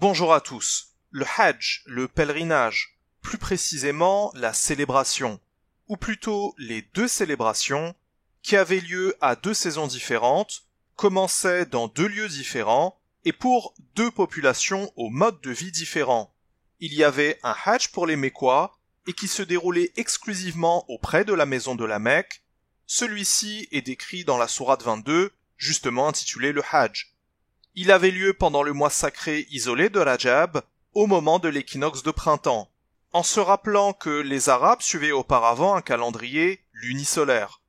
Bonjour à tous. Le Hajj, le pèlerinage, plus précisément la célébration, ou plutôt les deux célébrations, qui avaient lieu à deux saisons différentes, commençaient dans deux lieux différents et pour deux populations au mode de vie différent. Il y avait un Hajj pour les Mécois et qui se déroulait exclusivement auprès de la maison de la Mecque. Celui-ci est décrit dans la sourate 22, justement intitulée le Hajj. Il avait lieu pendant le mois sacré isolé de Rajab, au moment de l'équinoxe de printemps, en se rappelant que les Arabes suivaient auparavant un calendrier lunisolaire.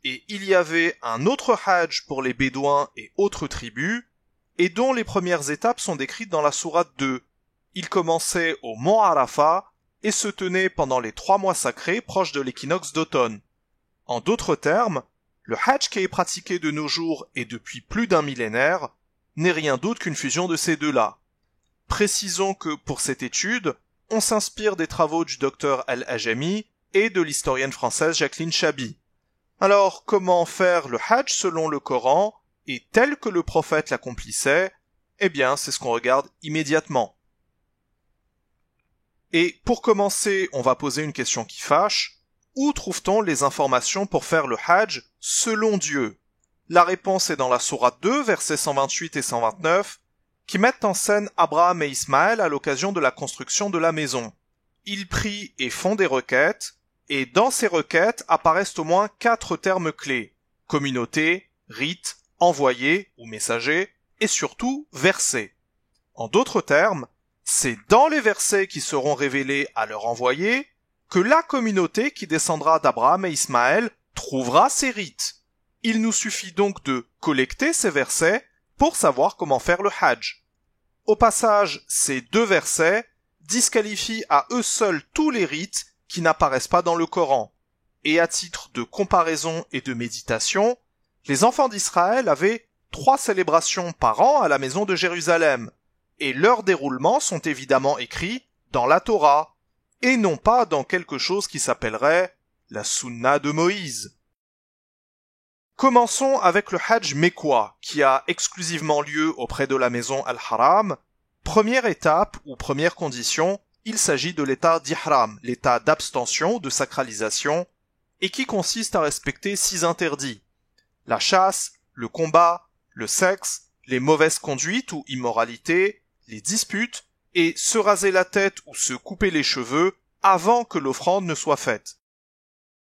Et il y avait un autre Hajj pour les Bédouins et autres tribus, et dont les premières étapes sont décrites dans la sourate 2. Il commençait au mont Arafat et se tenait pendant les 3 mois sacrés proches de l'équinoxe d'automne. En d'autres termes, le Hajj qui est pratiqué de nos jours et depuis plus d'un millénaire n'est rien d'autre qu'une fusion de ces deux-là. Précisons que pour cette étude, on s'inspire des travaux du docteur Al-Ajami et de l'historienne française Jacqueline Chaby. Alors, comment faire le Hajj selon le Coran et tel que le prophète l'accomplissait? Eh bien, c'est ce qu'on regarde immédiatement. Et pour commencer, on va poser une question qui fâche. Où trouve-t-on les informations pour faire le Hajj selon Dieu? La réponse est dans la sourate 2, versets 128 et 129, qui mettent en scène Abraham et Ismaël à l'occasion de la construction de la maison. Ils prient et font des requêtes, et dans ces requêtes apparaissent au moins 4 termes clés: communauté, rite, envoyé ou messager, et surtout versets. En d'autres termes, c'est dans les versets qui seront révélés à leur envoyé que la communauté qui descendra d'Abraham et Ismaël trouvera ces rites. Il nous suffit donc de collecter ces versets pour savoir comment faire le Hajj. Au passage, ces 2 versets disqualifient à eux seuls tous les rites qui n'apparaissent pas dans le Coran. Et à titre de comparaison et de méditation, les enfants d'Israël avaient 3 célébrations par an à la maison de Jérusalem, et leurs déroulements sont évidemment écrits dans la Torah, et non pas dans quelque chose qui s'appellerait la Sunna de Moïse. Commençons avec le Hajj mécois, qui a exclusivement lieu auprès de la maison Al-Haram. Première étape ou première condition, il s'agit de l'état d'Ihram, l'état d'abstention ou de sacralisation, et qui consiste à respecter 6 interdits: la chasse, le combat, le sexe, les mauvaises conduites ou immoralités, les disputes, et se raser la tête ou se couper les cheveux avant que l'offrande ne soit faite.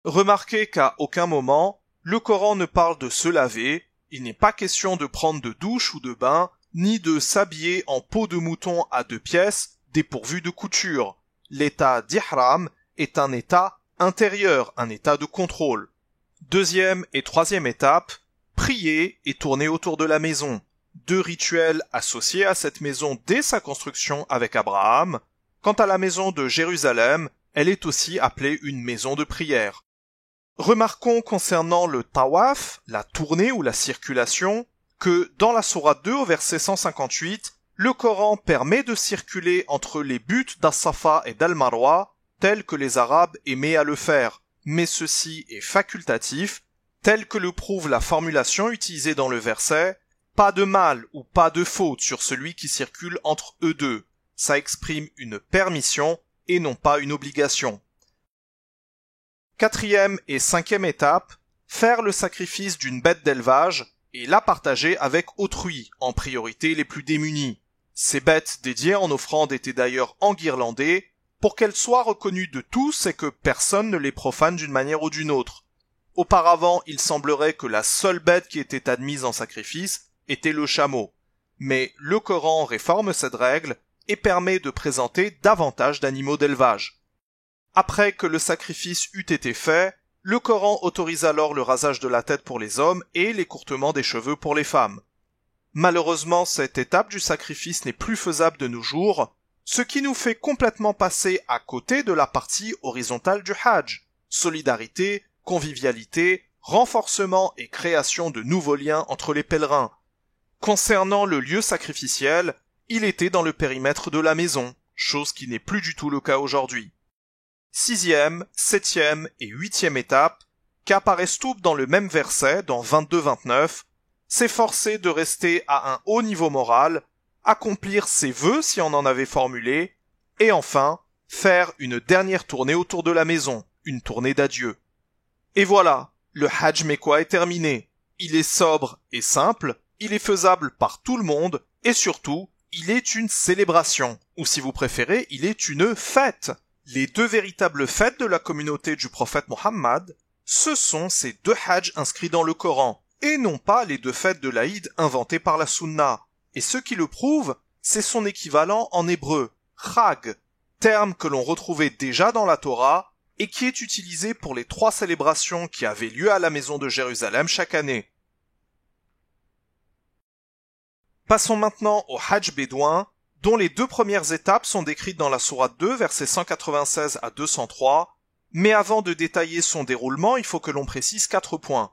Remarquez qu'à aucun moment, le Coran ne parle de se laver, il n'est pas question de prendre de douche ou de bain, ni de s'habiller en peau de mouton à 2 pièces, dépourvu de couture. L'état d'Ihram est un état intérieur, un état de contrôle. Deuxième et troisième étape, prier et tourner autour de la maison. 2 rituels associés à cette maison dès sa construction avec Abraham. Quant à la maison de Jérusalem, elle est aussi appelée une maison de prière. Remarquons concernant le tawaf, la tournée ou la circulation, que dans la sourate 2 au verset 158, le Coran permet de circuler entre les buts d'As-Safa et d'Al-Marwa, tel que les Arabes aimaient à le faire, mais ceci est facultatif, tel que le prouve la formulation utilisée dans le verset « Pas de mal ou pas de faute sur celui qui circule entre eux deux ». Ça exprime une permission et non pas une obligation. 4e et 5e étape, faire le sacrifice d'une bête d'élevage et la partager avec autrui, en priorité les plus démunis. Ces bêtes dédiées en offrande étaient d'ailleurs enguirlandées pour qu'elles soient reconnues de tous et que personne ne les profane d'une manière ou d'une autre. Auparavant, il semblerait que la seule bête qui était admise en sacrifice était le chameau. Mais le Coran réforme cette règle et permet de présenter davantage d'animaux d'élevage. Après que le sacrifice eut été fait, le Coran autorise alors le rasage de la tête pour les hommes et l'écourtement des cheveux pour les femmes. Malheureusement, cette étape du sacrifice n'est plus faisable de nos jours, ce qui nous fait complètement passer à côté de la partie horizontale du Hajj: solidarité, convivialité, renforcement et création de nouveaux liens entre les pèlerins. Concernant le lieu sacrificiel, il était dans le périmètre de la maison, chose qui n'est plus du tout le cas aujourd'hui. 6e, 7e et 8e étape, qui apparaissent toutes dans le même verset, dans 22-29, s'efforcer de rester à un haut niveau moral, accomplir ses vœux si on en avait formulé, et enfin, faire une dernière tournée autour de la maison, une tournée d'adieu. Et voilà, le Hajj mécois est terminé. Il est sobre et simple, il est faisable par tout le monde, et surtout, il est une célébration, ou si vous préférez, il est une fête. Les deux véritables fêtes de la communauté du prophète Mohammed, ce sont ces deux Hajj inscrits dans le Coran, et non pas les deux fêtes de l'Aïd inventées par la Sunna. Et ce qui le prouve, c'est son équivalent en hébreu, Chag, terme que l'on retrouvait déjà dans la Torah, et qui est utilisé pour les 3 célébrations qui avaient lieu à la maison de Jérusalem chaque année. Passons maintenant au Hajj bédouin, dont les 2 premières étapes sont décrites dans la sourate 2, versets 196 à 203, mais avant de détailler son déroulement, il faut que l'on précise 4 points.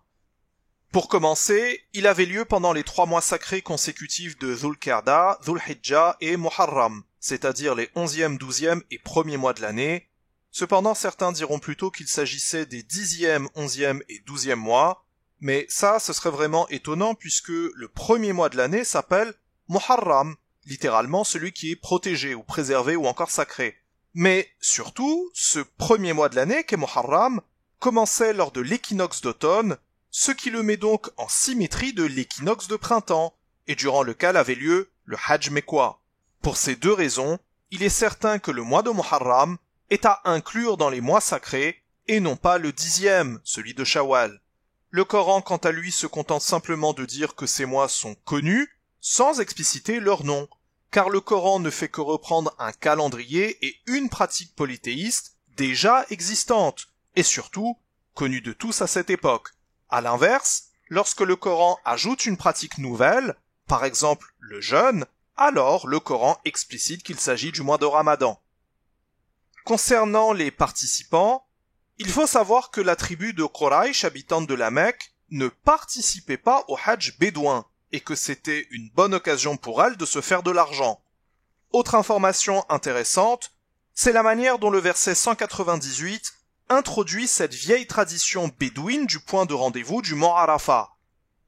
Pour commencer, il avait lieu pendant les 3 mois sacrés consécutifs de Dhul Qa'da, Dhul Hijjah et Muharram, c'est-à-dire les 11e, 12e et 1er mois de l'année. Cependant, certains diront plutôt qu'il s'agissait des 10e, 11e et 12e mois, mais ça, ce serait vraiment étonnant puisque le 1er mois de l'année s'appelle Muharram, littéralement celui qui est protégé ou préservé ou encore sacré. Mais surtout, ce 1er mois de l'année, qu'est Muharram, commençait lors de l'équinoxe d'automne, ce qui le met donc en symétrie de l'équinoxe de printemps, et durant lequel avait lieu le Hajj mécois. Pour ces 2 raisons, il est certain que le mois de Muharram est à inclure dans les mois sacrés, et non pas le 10e, celui de Shawwal. Le Coran, quant à lui, se contente simplement de dire que ces mois sont connus, sans expliciter leur nom, car le Coran ne fait que reprendre un calendrier et une pratique polythéiste déjà existante, et surtout, connue de tous à cette époque. À l'inverse, lorsque le Coran ajoute une pratique nouvelle, par exemple le jeûne, alors le Coran explicite qu'il s'agit du mois de Ramadan. Concernant les participants, il faut savoir que la tribu de Quraysh, habitante de la Mecque, ne participait pas au Hajj bédouin, et que c'était une bonne occasion pour elle de se faire de l'argent. Autre information intéressante, c'est la manière dont le verset 198 introduit cette vieille tradition bédouine du point de rendez-vous du mont Arafat.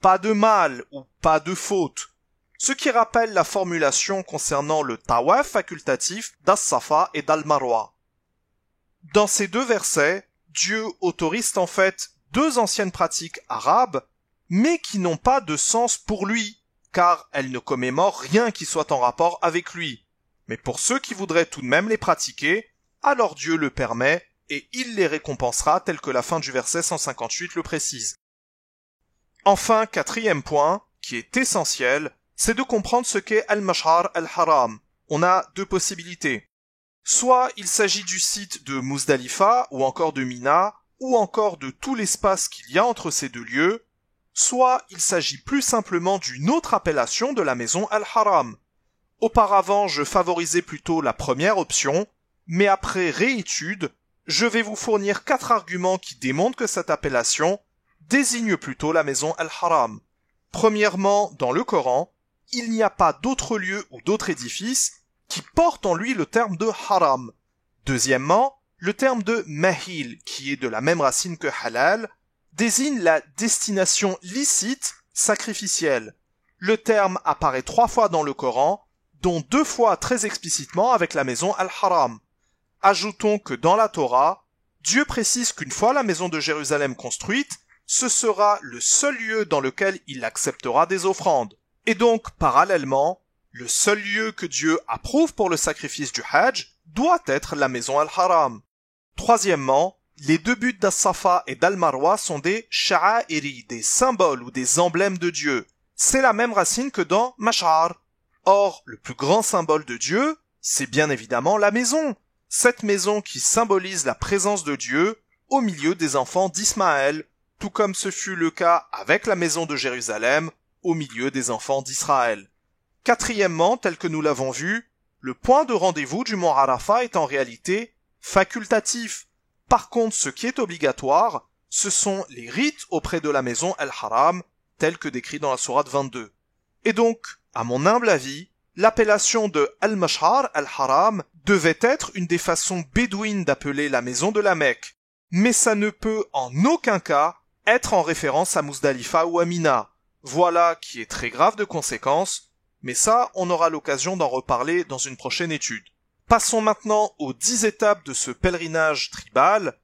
Pas de mal ou pas de faute. Ce qui rappelle la formulation concernant le tawaf facultatif d'As-Safa et d'Al-Marwa. Dans ces 2 versets, Dieu autorise en fait 2 anciennes pratiques arabes, mais qui n'ont pas de sens pour lui, car elles ne commémorent rien qui soit en rapport avec lui. Mais pour ceux qui voudraient tout de même les pratiquer, alors Dieu le permet, et il les récompensera tel que la fin du verset 158 le précise. Enfin, 4e point, qui est essentiel, c'est de comprendre ce qu'est Al-Mash'ar al-Haram. On a 2 possibilités. Soit il s'agit du site de Muzdalifa, ou encore de Mina, ou encore de tout l'espace qu'il y a entre ces 2 lieux, soit il s'agit plus simplement d'une autre appellation de la maison Al-Haram. Auparavant, je favorisais plutôt la première option, mais après réétude, je vais vous fournir 4 arguments qui démontrent que cette appellation désigne plutôt la maison Al-Haram. Premièrement, dans le Coran, il n'y a pas d'autre lieu ou d'autre édifice qui porte en lui le terme de haram. Deuxièmement, le terme de mahil, qui est de la même racine que halal, désigne la destination licite sacrificielle. Le terme apparaît 3 fois dans le Coran, dont 2 fois très explicitement avec la maison Al-Haram. Ajoutons que dans la Torah, Dieu précise qu'une fois la maison de Jérusalem construite, ce sera le seul lieu dans lequel il acceptera des offrandes. Et donc, parallèlement, le seul lieu que Dieu approuve pour le sacrifice du Hajj doit être la maison Al-Haram. Troisièmement, les 2 buts d'As-Safa et d'Al-Marwa sont des sha'a'iri, des symboles ou des emblèmes de Dieu. C'est la même racine que dans Mash'ar. Or, le plus grand symbole de Dieu, c'est bien évidemment la maison. Cette maison qui symbolise la présence de Dieu au milieu des enfants d'Ismaël, tout comme ce fut le cas avec la maison de Jérusalem au milieu des enfants d'Israël. Quatrièmement, tel que nous l'avons vu, le point de rendez-vous du mont Arafat est en réalité facultatif. Par contre, ce qui est obligatoire, ce sont les rites auprès de la maison Al-Haram, tels que décrits dans la sourate 22. Et donc, à mon humble avis, l'appellation de Al-Mash'ar al-Haram devait être une des façons bédouines d'appeler la maison de la Mecque. Mais ça ne peut en aucun cas être en référence à Muzdalifa ou à Mina. Voilà qui est très grave de conséquence, Mais ça, on aura l'occasion d'en reparler dans une prochaine étude. Passons maintenant aux 10 étapes de ce pèlerinage tribal,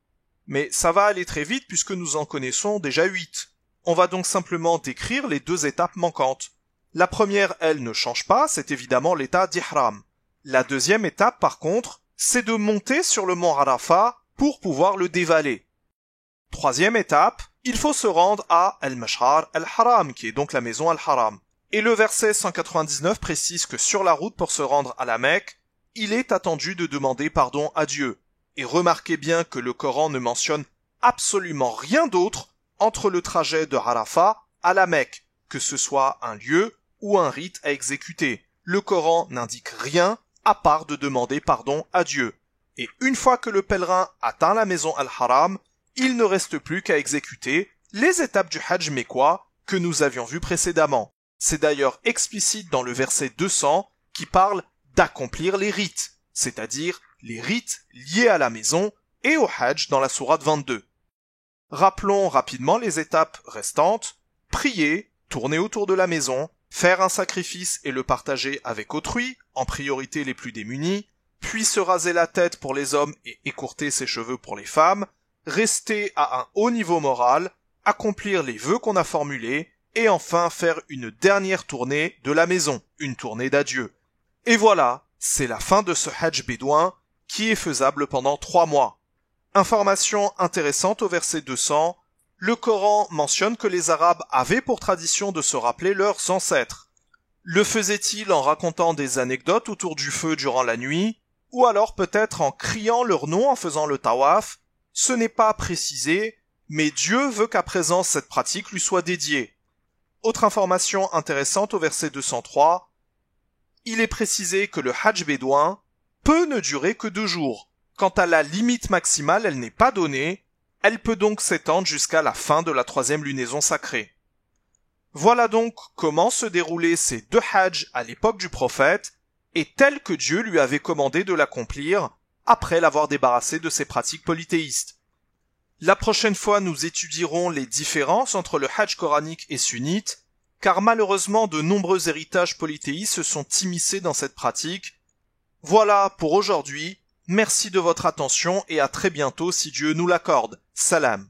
mais ça va aller très vite puisque nous en connaissons déjà 8. On va donc simplement décrire les 2 étapes manquantes. La première, elle, ne change pas, c'est évidemment l'état d'Ihram. La deuxième étape, par contre, c'est de monter sur le mont Arafat pour pouvoir le dévaler. Troisième étape, il faut se rendre à Al-Mash'ar al-Haram, qui est donc la maison al-Haram. Et le verset 199 précise que sur la route pour se rendre à la Mecque, il est attendu de demander pardon à Dieu. Et remarquez bien que le Coran ne mentionne absolument rien d'autre entre le trajet de Arafat à la Mecque, que ce soit un lieu ou un rite à exécuter. Le Coran n'indique rien à part de demander pardon à Dieu. Et une fois que le pèlerin atteint la maison al-Haram, il ne reste plus qu'à exécuter les étapes du Hajj mécois que nous avions vues précédemment. C'est d'ailleurs explicite dans le verset 200 qui parle d'accomplir les rites, c'est-à-dire les rites liés à la maison et au Hajj dans la sourate 22. Rappelons rapidement les étapes restantes: prier, tourner autour de la maison, faire un sacrifice et le partager avec autrui, en priorité les plus démunis, puis se raser la tête pour les hommes et écourter ses cheveux pour les femmes, rester à un haut niveau moral, accomplir les vœux qu'on a formulés, et enfin faire une dernière tournée de la maison, une tournée d'adieu. Et voilà, c'est la fin de ce Hajj bédouin qui est faisable pendant 3 mois. Information intéressante au verset 200, le Coran mentionne que les Arabes avaient pour tradition de se rappeler leurs ancêtres. Le faisaient-ils en racontant des anecdotes autour du feu durant la nuit, ou alors peut-être en criant leur nom en faisant le tawaf? Ce n'est pas précisé, mais Dieu veut qu'à présent cette pratique lui soit dédiée. Autre information intéressante au verset 203, il est précisé que le Hajj bédouin peut ne durer que 2 jours. Quant à la limite maximale, elle n'est pas donnée, elle peut donc s'étendre jusqu'à la fin de la 3e lunaison sacrée. Voilà donc comment se déroulaient ces 2 Hajj à l'époque du prophète, et tel que Dieu lui avait commandé de l'accomplir après l'avoir débarrassé de ses pratiques polythéistes. La prochaine fois, nous étudierons les différences entre le Hajj coranique et sunnite, car malheureusement de nombreux héritages polythéistes se sont immiscés dans cette pratique. Voilà pour aujourd'hui, merci de votre attention et à très bientôt si Dieu nous l'accorde. Salam.